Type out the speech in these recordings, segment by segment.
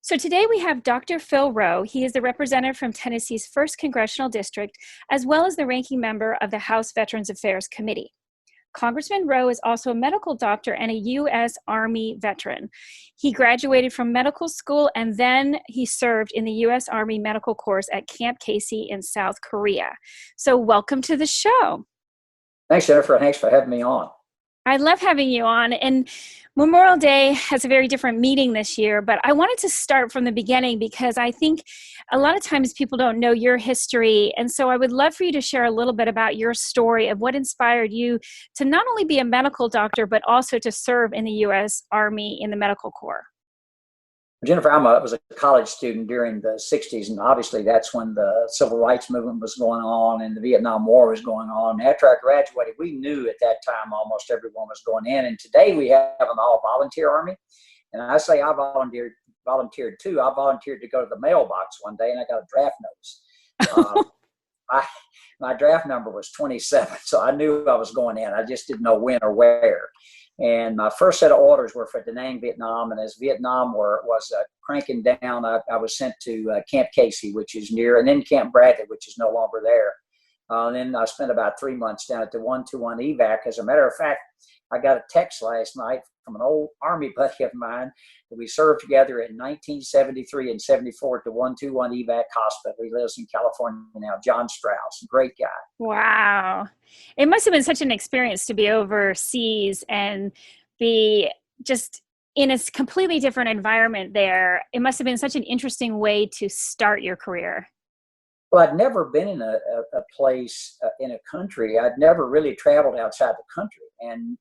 So today we have Dr. Phil Roe. He is the representative from Tennessee's 1st Congressional District, as well as the ranking member of the House Veterans Affairs Committee. Congressman Roe is also a medical doctor and a U.S. Army veteran. He graduated from medical school and then he served in the U.S. Army Medical Corps at Camp Casey in South Korea. So welcome to the show. Thanks, Jennifer. Thanks for having me on. I love having you on. And Memorial Day has a very different meaning this year, but I wanted to start from the beginning because I think a lot of times people don't know your history. And so I would love for you to share a little bit about your story of what inspired you to not only be a medical doctor, but also to serve in the U.S. Army in the Medical Corps. Jennifer, was a college student during the 60s, and obviously that's when the civil rights movement was going on and the Vietnam War was going on. After I graduated, we knew at that time almost everyone was going in, and today we have an all-volunteer Army. And I say I volunteered too. I volunteered to go to the mailbox one day, and I got a draft notice. My draft number was 27, so I knew I was going in. I just didn't know when or where. And my first set of orders were for Da Nang, Vietnam. And as Vietnam was cranking down, I was sent to Camp Casey, which is near, and then Camp Bradley, which is no longer there. And then I spent about 3 months down at the 121 evac. As a matter of fact, I got a text last night from an old Army buddy of mine that we served together in 1973 and 74 at the 121 evac hospital. He lives in California now, John Strauss, great guy. Wow. It must have been such an experience to be overseas and be just in a completely different environment there. It must have been such an interesting way to start your career. Well, I'd never been in a place in a country. I'd never really traveled outside the country. And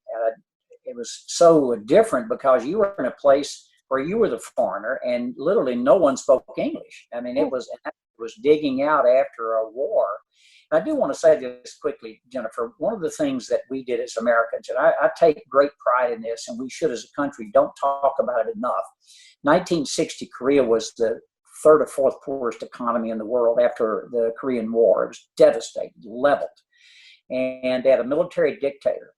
it was so different because you were in a place where you were the foreigner and literally no one spoke English. I mean, it was digging out after a war. And I do want to say this quickly, Jennifer. One of the things that we did as Americans, and I take great pride in this, and we should as a country don't talk about it enough. 1960, Korea was the third or fourth poorest economy in the world after the Korean War. It was devastating, leveled. And they had a military dictator.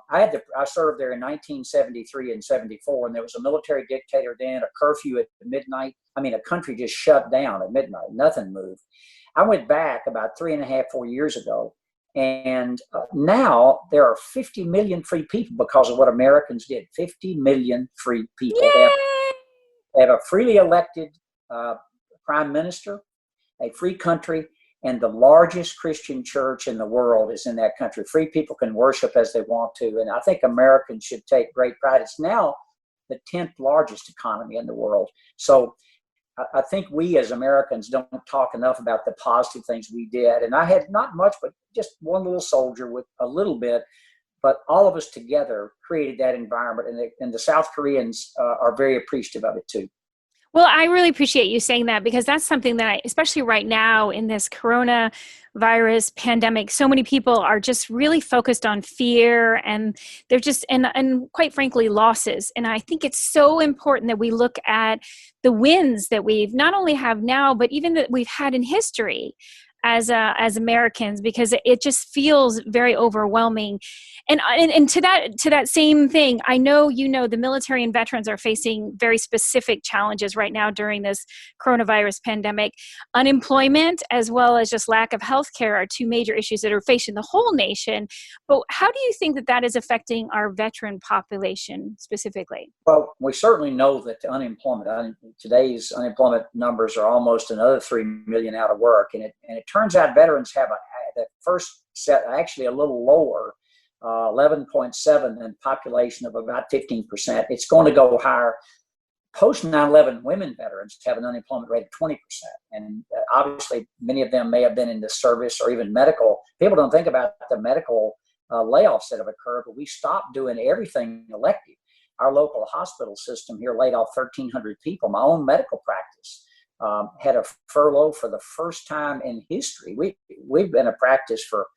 I served there in 1973 and 74, and there was a military dictator then, a curfew at midnight. I mean, a country just shut down at midnight. Nothing moved. I went back about 3.5, 4 years ago, and now there are 50 million free people because of what Americans did. 50 million free people. They have a freely elected prime minister, a free country, and the largest Christian church in the world is in that country. Free people can worship as they want to. And I think Americans should take great pride. It's now the 10th largest economy in the world. So I think we as Americans don't talk enough about the positive things we did. And I had not much, but just one little soldier with a little bit. But all of us together created that environment. And the South Koreans are very appreciative of it too. Well, I really appreciate you saying that because that's something that especially right now in this coronavirus pandemic, so many people are just really focused on fear and they're just, and quite frankly, losses. And I think it's so important that we look at the wins that we've not only have now, but even that we've had in history as Americans, because it just feels very overwhelming. And to that same thing, I know the military and veterans are facing very specific challenges right now during this coronavirus pandemic. Unemployment as well as just lack of health care are two major issues that are facing the whole nation. But how do you think that is affecting our veteran population specifically? Well, we certainly know that today's unemployment numbers are almost another 3 million out of work. And it turns out veterans have the first set actually a little lower, 11.7 and population of about 15%. It's going to go higher. Post 9/11 women veterans have an unemployment rate of 20%. And obviously many of them may have been in the service or even medical. People don't think about the medical layoffs that have occurred, but we stopped doing everything elective. Our local hospital system here laid off 1,300 people. My own medical practice had a furlough for the first time in history. We've been a practice for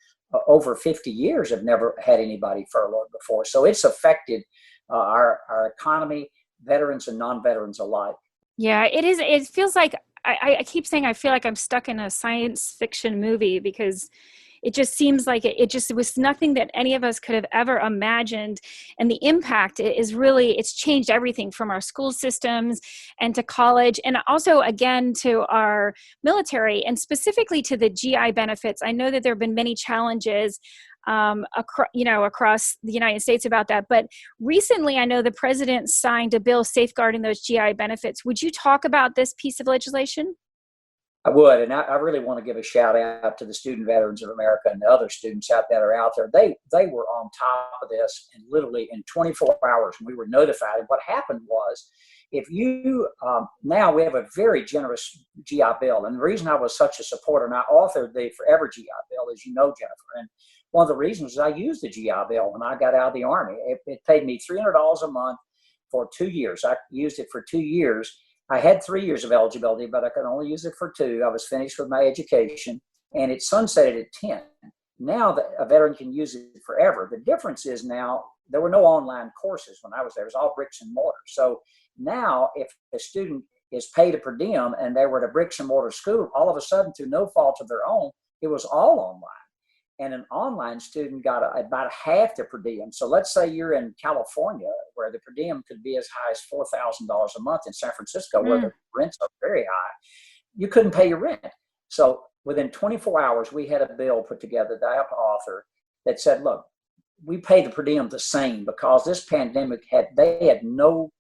over 50 years, have never had anybody furloughed before. So it's affected our economy, veterans and non-veterans alike. Yeah, it is. It feels like I keep saying I feel like I'm stuck in a science fiction movie because it just seems like it was nothing that any of us could have ever imagined. And the impact is really, it's changed everything from our school systems and to college, and also again to our military, and specifically to the GI benefits. I know that there have been many challenges across the United States about that. But recently, I know the president signed a bill safeguarding those GI benefits. Would you talk about this piece of legislation? I would, and I really want to give a shout out to the Student Veterans of America and the other students out that are out there. They were on top of this, and literally in 24 hours, we were notified. And what happened was, if you now we have a very generous GI Bill, and the reason I was such a supporter, and I authored the Forever GI Bill, as you know, Jennifer, and one of the reasons is I used the GI Bill when I got out of the Army. It paid me $300 a month for 2 years. I used it for 2 years. I had 3 years of eligibility, but I could only use it for 2. I was finished with my education, and it sunsetted at 10. Now a veteran can use it forever. The difference is now there were no online courses when I was there. It was all bricks and mortar. So now if a student is paid a per diem and they were at a bricks and mortar school, all of a sudden, through no fault of their own, it was all online. And an online student got about half the per diem. So let's say you're in California, where the per diem could be as high as $4,000 a month, in San Francisco, where the rents are very high. You couldn't pay your rent. So within 24 hours, we had a bill put together that I author that said, look, we pay the per diem the same, because this pandemic they had no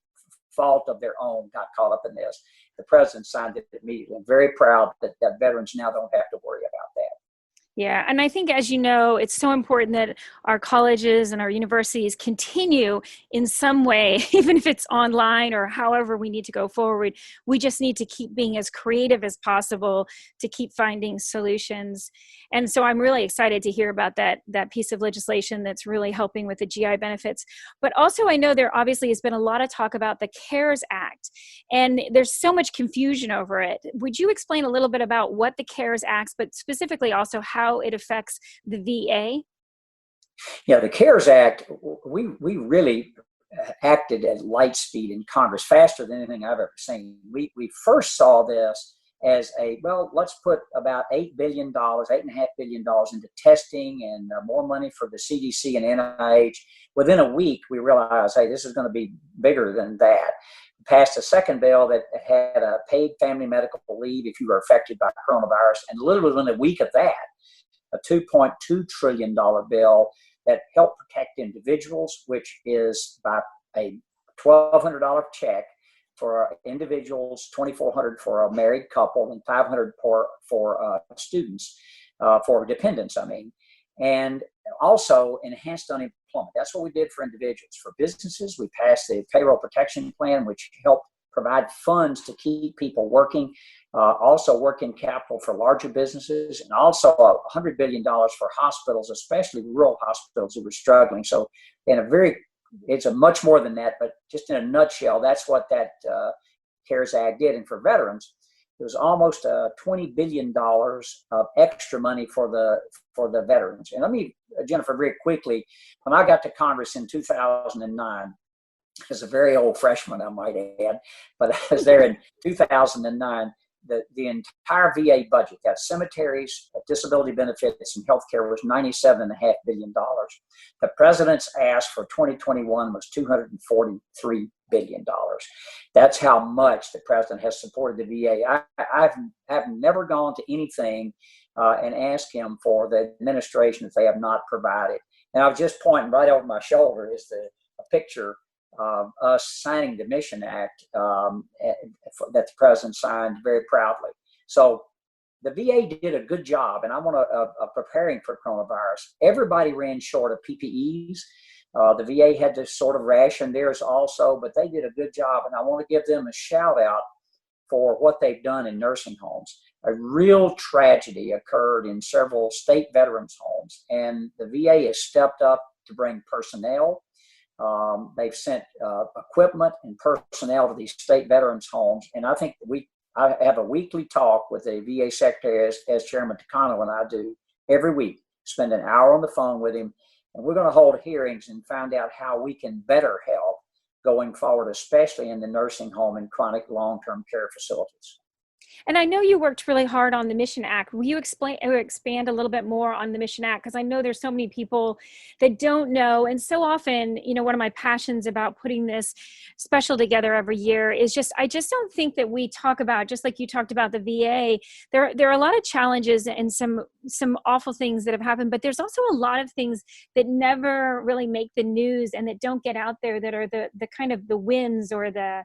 fault of their own, got caught up in this. The president signed it immediately. I'm very proud that veterans now don't have to worry about that. Yeah, and I think, as you know, it's so important that our colleges and our universities continue in some way, even if it's online or however we need to go forward. We just need to keep being as creative as possible to keep finding solutions. And so I'm really excited to hear about that piece of legislation that's really helping with the GI benefits. But also, I know there obviously has been a lot of talk about the CARES Act, and there's so much confusion over it. Would you explain a little bit about what the CARES Act, but specifically also how it affects the VA? Yeah, the CARES Act, we really acted at light speed in Congress, faster than anything I've ever seen. We first saw this as let's put about $8 billion, $8.5 billion into testing and more money for the CDC and NIH. Within a week, we realized, hey, this is going to be bigger than that. Passed a second bill that had a paid family medical leave if you were affected by coronavirus, and literally within a week of that, a $2.2 trillion bill that helped protect individuals, which is by a $1,200 check for individuals, $2,400 for a married couple, and $500 for students, for dependents, and also enhanced unemployment. That's what we did for individuals. For businesses, we passed the payroll protection plan, which helped provide funds to keep people working, also working capital for larger businesses, and also $100 billion for hospitals, especially rural hospitals who were struggling. So it's a much more than that, but just in a nutshell, that's what that CARES Act did. And for veterans, it was almost $20 billion of extra money for the veterans. And let me, Jennifer, very quickly, when I got to Congress in 2009, as a very old freshman, I might add, but I was there in 2009, the entire VA budget, that's cemeteries, disability benefits, and healthcare, was $97.5 billion. The president's ask for 2021 was $243 billion. That's how much the president has supported the VA. I've never gone to anything and asked him for the administration that they have not provided. And I was just pointing right over my shoulder is a picture of us signing the Mission Act that the president signed very proudly. So the VA did a good job, and I want to preparing for coronavirus. Everybody ran short of PPEs. The VA had to sort of ration theirs also, but they did a good job, and I want to give them a shout out for what they've done in nursing homes. A real tragedy occurred in several state veterans homes, and the VA has stepped up to bring personnel. They've sent equipment and personnel to these state veterans homes, and I think I have a weekly talk with the VA secretary, as Chairman Takano and I do every week. Spend an hour on the phone with him, and we're going to hold hearings and find out how we can better help going forward, especially in the nursing home and chronic long-term care facilities. And I know you worked really hard on the Mission Act. Will you explain or expand a little bit more on the Mission Act? Because I know there's so many people that don't know. And so often, one of my passions about putting this special together every year is I just don't think that we talk about, just like you talked about the VA, there are a lot of challenges and some awful things that have happened, but there's also a lot of things that never really make the news and that don't get out there, that are the kind of the wins, or the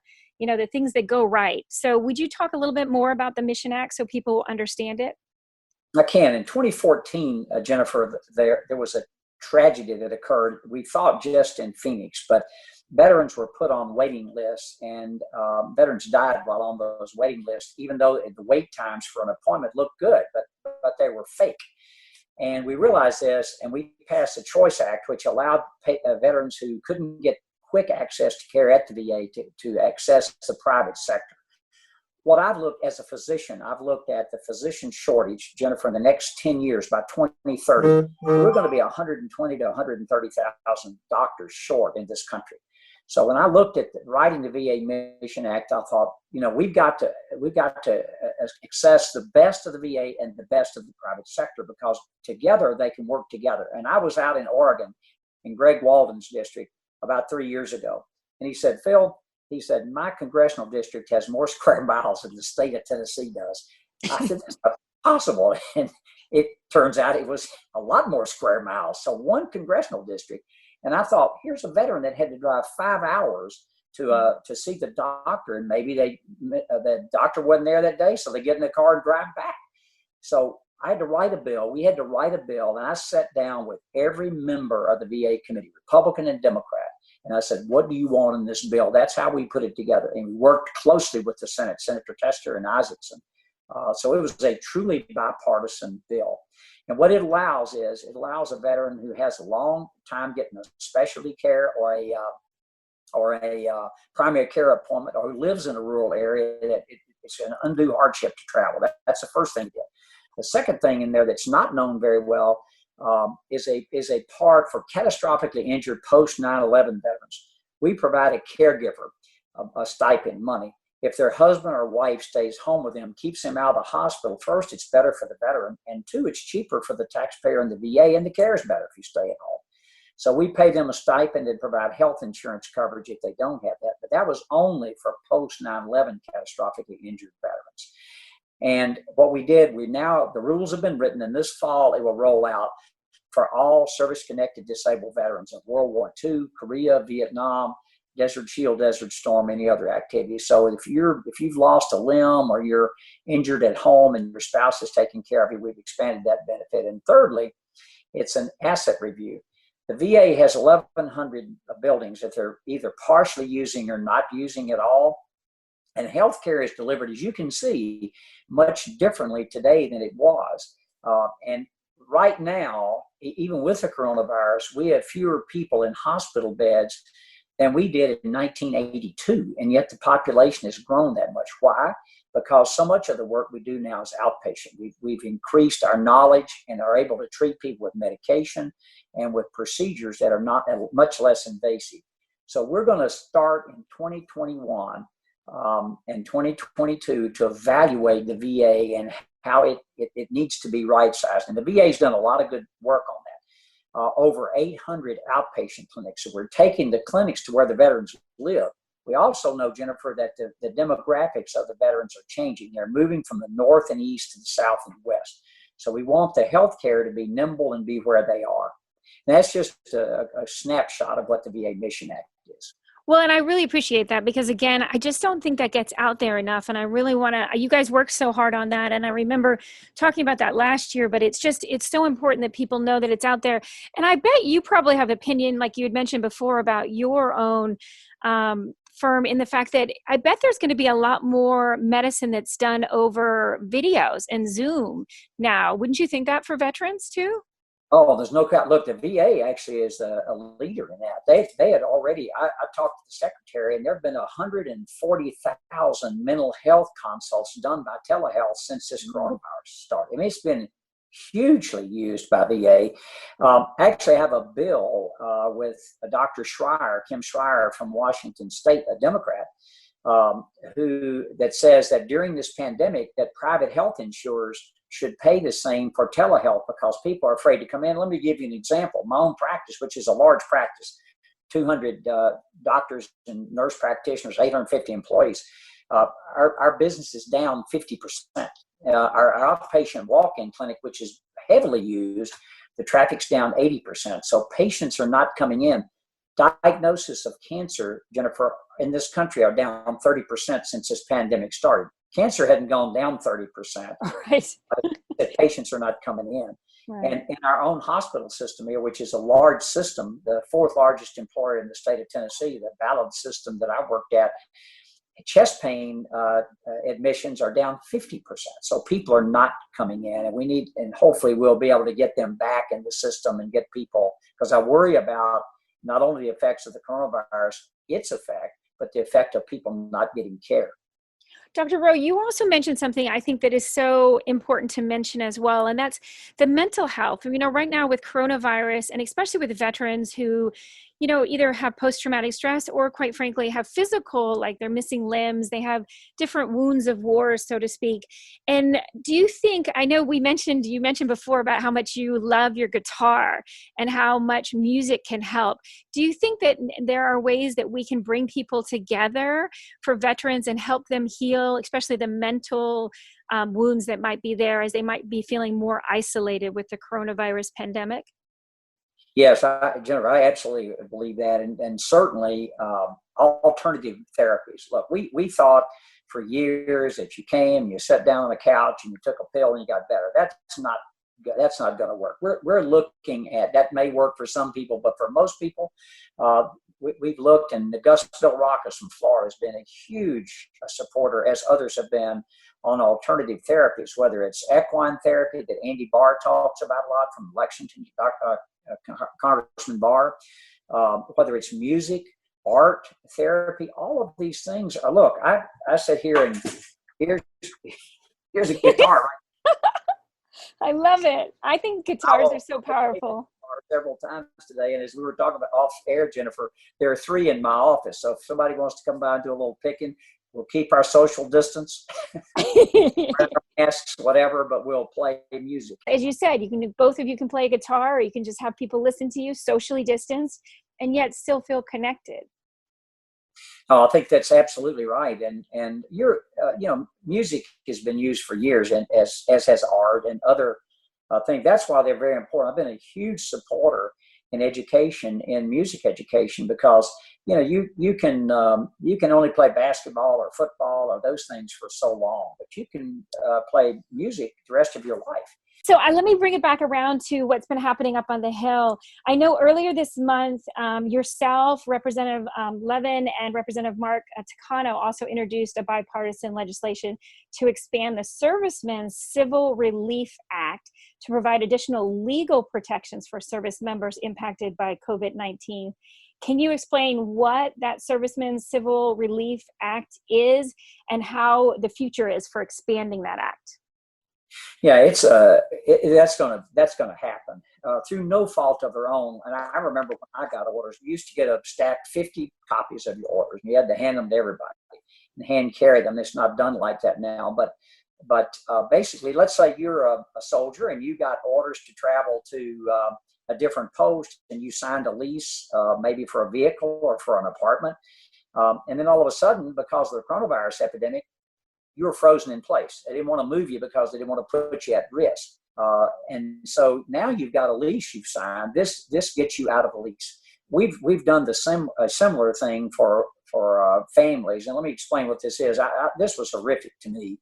things that go right. So would you talk a little bit more about the Mission Act so people understand it? I can. In 2014, Jennifer, there was a tragedy that occurred. We thought just in Phoenix, but veterans were put on waiting lists, and veterans died while on those waiting lists, even though the wait times for an appointment looked good, but they were fake. And we realized this, and we passed the Choice Act, which allowed veterans who couldn't get quick access to care at the VA to access the private sector. What I've looked as a physician, I've looked at the physician shortage, Jennifer, in the next 10 years, by 2030, we're going to be 120 to 130,000 doctors short in this country. So when I looked at writing the VA Mission Act, I thought, we've got to access the best of the VA and the best of the private sector, because together they can work together. And I was out in Oregon in Greg Walden's district about 3 years ago. And he said, Phil, my congressional district has more square miles than the state of Tennessee does. I said, that's not possible. And it turns out it was a lot more square miles. So one congressional district. And I thought, here's a veteran that had to drive 5 hours to see the doctor, and maybe the doctor wasn't there that day, so they get in the car and drive back. So I had to write a bill. We had to write a bill, and I sat down with every member of the VA committee, Republican and Democrat, and I said, what do you want in this bill? That's how we put it together. And we worked closely with the Senate, Senator Tester and Isaacson. So it was a truly bipartisan bill. And what it allows is, it allows a veteran who has a long time getting a specialty care or a primary care appointment, or who lives in a rural area, that it's an undue hardship to travel. That's the first thing. The second thing in there that's not known very well is a part for catastrophically injured post 9/11 veterans. We provide a caregiver a stipend money. If their husband or wife stays home with them, keeps them out of the hospital, first, it's better for the veteran, and two, it's cheaper for the taxpayer and the VA, and the care is better if you stay at home. So we pay them a stipend and provide health insurance coverage if they don't have that. But that was only for post 9/11 catastrophically injured veterans. And what we did, the rules have been written, and this fall it will roll out for all service-connected disabled veterans of World War II, Korea, Vietnam, Desert Shield, Desert Storm, any other activities. So if you've lost a limb, or you're injured at home and your spouse is taking care of you, we've expanded that benefit. And thirdly, it's an asset review. The VA has 1,100 buildings that they're either partially using or not using at all. And healthcare is delivered, as you can see, much differently today than it was. And right now, even with the coronavirus, we have fewer people in hospital beds than we did in 1982. And yet the population has grown that much. Why? Because so much of the work we do now is outpatient. We've increased our knowledge and are able to treat people with medication and with procedures that are not much less invasive. So we're going to start in 2021 and 2022 to evaluate the VA and how it needs to be right-sized. And the VA has done a lot of good work on that. Over 800 outpatient clinics. So we're taking the clinics to where the veterans live. We also know, Jennifer, that the demographics of the veterans are changing. They're moving from the north and east to the south and west. So we want the healthcare to be nimble and be where they are. And that's just a snapshot of what the VA Mission Act is. Well, and I really appreciate that, because again, I just don't think that gets out there enough. And I really you guys worked so hard on that. And I remember talking about that last year, but it's so important that people know that it's out there. And I bet you probably have opinion, like you had mentioned before, about your own firm, in the fact that I bet there's going to be a lot more medicine that's done over videos and Zoom now. Wouldn't you think that for veterans too? Oh, there's no doubt. Look, the VA actually is a leader in that. They had already, I talked to the secretary, and there have been 140,000 mental health consults done by telehealth since this coronavirus started. I mean, it's been hugely used by VA. Actually, I have a bill with Dr. Schreier, Kim Schreier from Washington State, a Democrat, that says that during this pandemic that private health insurers should pay the same for telehealth because people are afraid to come in. Let me give you an example. My own practice, which is a large practice, 200 doctors and nurse practitioners, 850 employees. Our business is down 50%. Our outpatient walk-in clinic, which is heavily used, the traffic's down 80%. So patients are not coming in. Diagnosis of cancer, Jennifer, in this country are down 30% since this pandemic started. Cancer hadn't gone down 30%. Right. The patients are not coming in. Right. And in our own hospital system here, which is a large system, the fourth largest employer in the state of Tennessee, the ballot system that I worked at, chest pain admissions are down 50%. So people are not coming in, and hopefully we'll be able to get them back in the system and get people, because I worry about not only the effects of the coronavirus, its effect, but the effect of people not getting care. Dr. Roe, you also mentioned something I think that is so important to mention as well, and that's the mental health. Right now with coronavirus, and especially with veterans who, either have post-traumatic stress or quite frankly have physical, like they're missing limbs, they have different wounds of war, so to speak. And do you think, I know you mentioned before about how much you love your guitar and how much music can help. Do you think that there are ways that we can bring people together for veterans and help them heal, especially the mental wounds that might be there as they might be feeling more isolated with the coronavirus pandemic? Yes, Jennifer, I absolutely believe that, and certainly alternative therapies. Look, we thought for years that you came, you sat down on the couch, and you took a pill and you got better. That's not going to work. We're looking at that. May work for some people, but for most people, we've looked, and Gus Rockus from Florida has been a huge supporter, as others have been, on alternative therapies, whether it's equine therapy that Andy Barr talks about a lot from Lexington, Congressman Barr, whether it's music, art, therapy, all of these things are, look, I sit here and here's a guitar, right? I love it. I think guitars are so powerful. Several times today, and as we were talking about off air, Jennifer, there are 3 in my office. So if somebody wants to come by and do a little picking, we'll keep our social distance, masks, whatever, but we'll play music. As you said, both of you can play guitar, or you can just have people listen to you socially distanced and yet still feel connected. Oh, I think that's absolutely right. And music has been used for years, and as has art and other things. That's why they're very important. I've been a huge supporter in education, in music education, because you can only play basketball or football or those things for so long, but you can play music the rest of your life. So let me bring it back around to what's been happening up on the Hill. I know earlier this month, yourself, Representative Levin, and Representative Mark Takano also introduced a bipartisan legislation to expand the Servicemen's Civil Relief Act to provide additional legal protections for service members impacted by COVID-19. Can you explain what that Servicemen's Civil Relief Act is and how the future is for expanding that act? Yeah, that's gonna happen through no fault of their own. And I remember when I got orders, we used to get a stacked 50 copies of your orders, and you had to hand them to everybody and hand carry them. It's not done like that now, but basically, let's say you're a soldier and you got orders to travel to a different post, and you signed a lease, maybe for a vehicle or for an apartment, and then all of a sudden, because of the coronavirus epidemic, you were frozen in place. They didn't want to move you because they didn't want to put you at risk. And so now you've got a lease you've signed. This gets you out of a lease. We've done a similar thing for families. And let me explain what this is. This was horrific to me.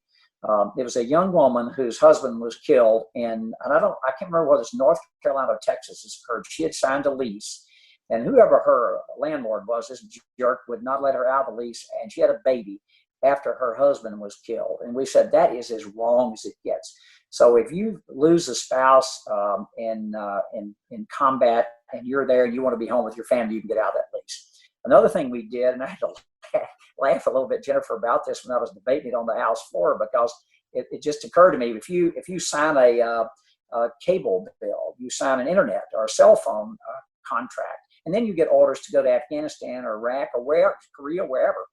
It was a young woman whose husband was killed, and I can't remember whether it's North Carolina or Texas this occurred. She had signed a lease, and whoever her landlord was, this jerk would not let her out of the lease, and she had a baby after her husband was killed. And we said, that is as wrong as it gets. So if you lose a spouse in combat and you're there and you want to be home with your family, you can get out of that lease. Another thing we did, and I had to laugh a little bit, Jennifer, about this when I was debating it on the House floor, because it just occurred to me, if you sign a cable bill, you sign an internet or a cell phone contract, and then you get orders to go to Afghanistan or Iraq or Korea, wherever,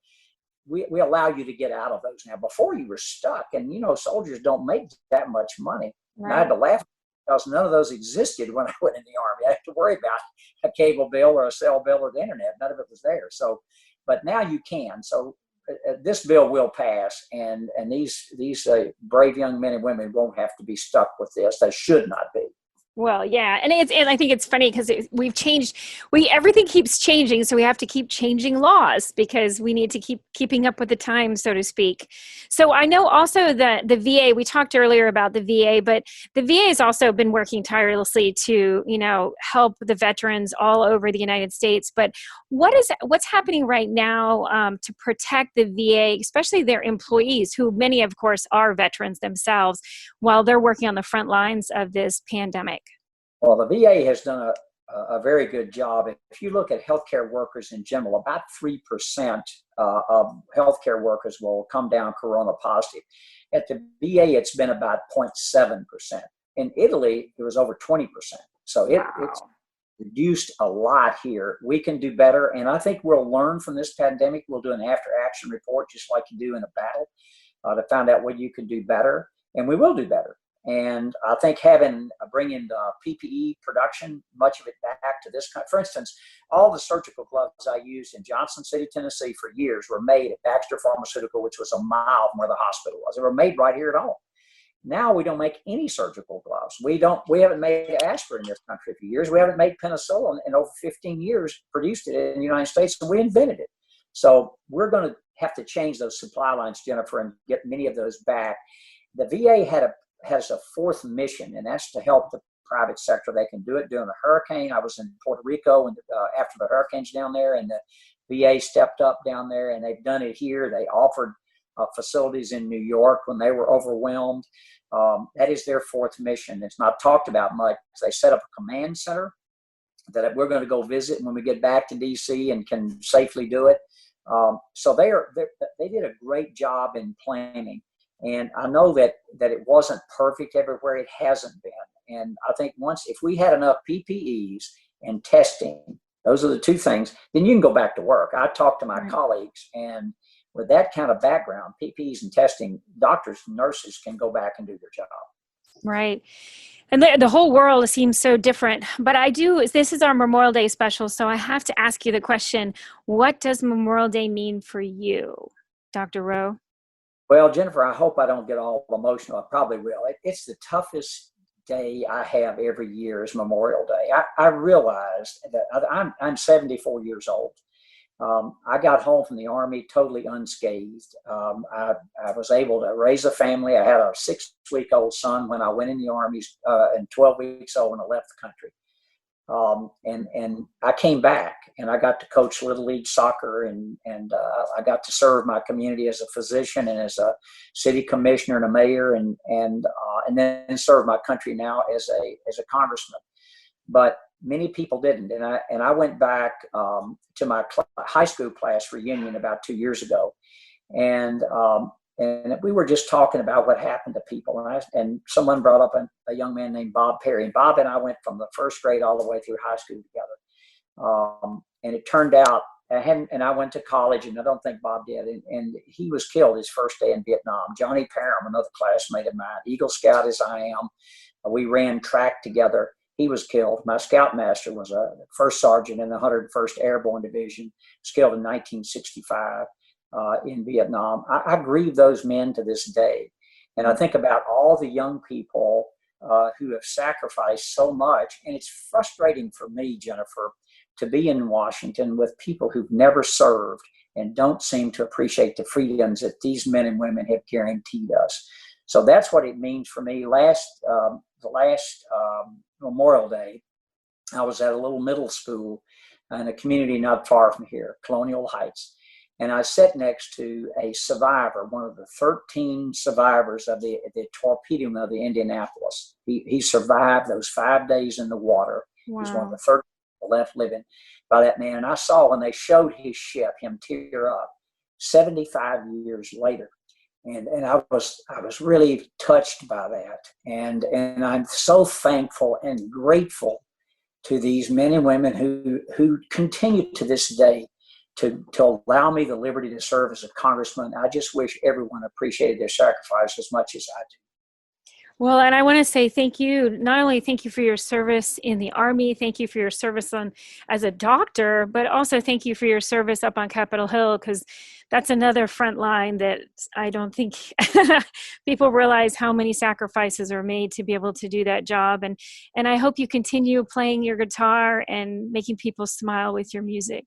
we allow you to get out of those now. Before you were stuck, and soldiers don't make that much money. Right. And I had to laugh because none of those existed when I went in the Army. I had to worry about a cable bill or a cell bill or the internet. None of it was there. So, but now you can. So this bill will pass, and these brave young men and women won't have to be stuck with this. They should not be. Well, yeah. And I think it's funny because everything keeps changing. So we have to keep changing laws because we need to keep keeping up with the times, so to speak. So I know also that the VA, we talked earlier about the VA, but the VA has also been working tirelessly to, help the veterans all over the United States. But what's happening right now to protect the VA, especially their employees, who many, of course, are veterans themselves, while they're working on the front lines of this pandemic? Well, the VA has done a very good job. If you look at healthcare workers in general, about 3% of healthcare workers will come down corona positive. At the VA, it's been about 0.7%. In Italy, it was over 20%. So it's reduced a lot here. We can do better. And I think we'll learn from this pandemic. We'll do an after-action report, just like you do in a battle, to find out what you can do better. And we will do better. And I think bringing the PPE production, much of it back to this country. For instance, all the surgical gloves I used in Johnson City, Tennessee for years were made at Baxter Pharmaceutical, which was a mile from where the hospital was. They were made right here at home. Now we don't make any surgical gloves. We haven't made aspirin in this country for years. We haven't made penicillin in over 15 years, produced it in the United States, and we invented it. So we're going to have to change those supply lines, Jennifer, and get many of those back. The VA has a fourth mission, and that's to help the private sector. They can do it during a hurricane. I was in Puerto Rico after the hurricanes down there, and the VA stepped up down there, and they've done it here. They offered facilities in New York when they were overwhelmed. That is their fourth mission. It's not talked about much. They set up a command center that we're going to go visit when we get back to D.C. and can safely do it. So they did a great job in planning. And I know that it wasn't perfect everywhere. It hasn't been. And I think if we had enough PPEs and testing, those are the two things, then you can go back to work. I talked to my colleagues, and with that kind of background, PPEs and testing, doctors and nurses can go back and do their job. Right. And the whole world seems so different. But this is our Memorial Day special, so I have to ask you the question, what does Memorial Day mean for you, Dr. Roe? Well, Jennifer, I hope I don't get all emotional. I probably will. It's the toughest day I have every year is Memorial Day. I realized that I'm 74 years old. I got home from the Army totally unscathed. I was able to raise a family. I had a 6-week-old son when I went in the Army, and 12 weeks old when I left the country. And I came back, and I got to coach Little League soccer, and I got to serve my community as a physician and as a city commissioner and a mayor, and then serve my country now as a congressman. But many people didn't, and I went back to my high school class reunion about 2 years ago, and we were just talking about what happened to people, and someone brought up a young man named Bob Perry, and Bob and I went from the first grade all the way through high school together, and it turned out, and I went to college, and I don't think Bob did, and he was killed his first day in Vietnam. Johnny Parham, another classmate of mine, Eagle Scout as I am, we ran track together. He was killed. My scoutmaster was a first sergeant in the 101st Airborne Division. He was killed in 1965 in Vietnam. I grieve those men to this day. And I think about all the young people who have sacrificed so much. And it's frustrating for me, Jennifer, to be in Washington with people who've never served and don't seem to appreciate the freedoms that these men and women have guaranteed us. So that's what it means for me. The last Memorial Day, I was at a little middle school in a community not far from here, Colonial Heights. And I sat next to a survivor, one of the 13 survivors of the torpedoing of the Indianapolis. He survived those 5 days in the water. Wow. He was one of the 13 people left living by that man. And I saw when they showed his ship, him tear up 75 years later. And I was really touched by that. And I'm so thankful and grateful to these men and women who continue to this day to allow me the liberty to serve as a congressman. I just wish everyone appreciated their sacrifice as much as I do. Well, and I want to say thank you. Not only thank you for your service in the Army, thank you for your service as a doctor, but also thank you for your service up on Capitol Hill, because that's another front line that I don't think people realize how many sacrifices are made to be able to do that job. And I hope you continue playing your guitar and making people smile with your music.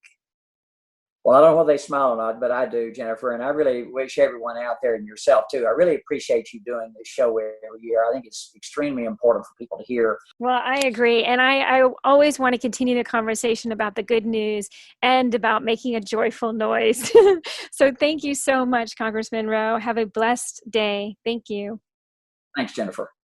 Well, I don't know whether they smile or not, but I do, Jennifer. And I really wish everyone out there, and yourself too, I really appreciate you doing this show every year. I think it's extremely important for people to hear. Well, I agree. And I always want to continue the conversation about the good news and about making a joyful noise. So thank you so much, Congressman Roe. Have a blessed day. Thank you. Thanks, Jennifer.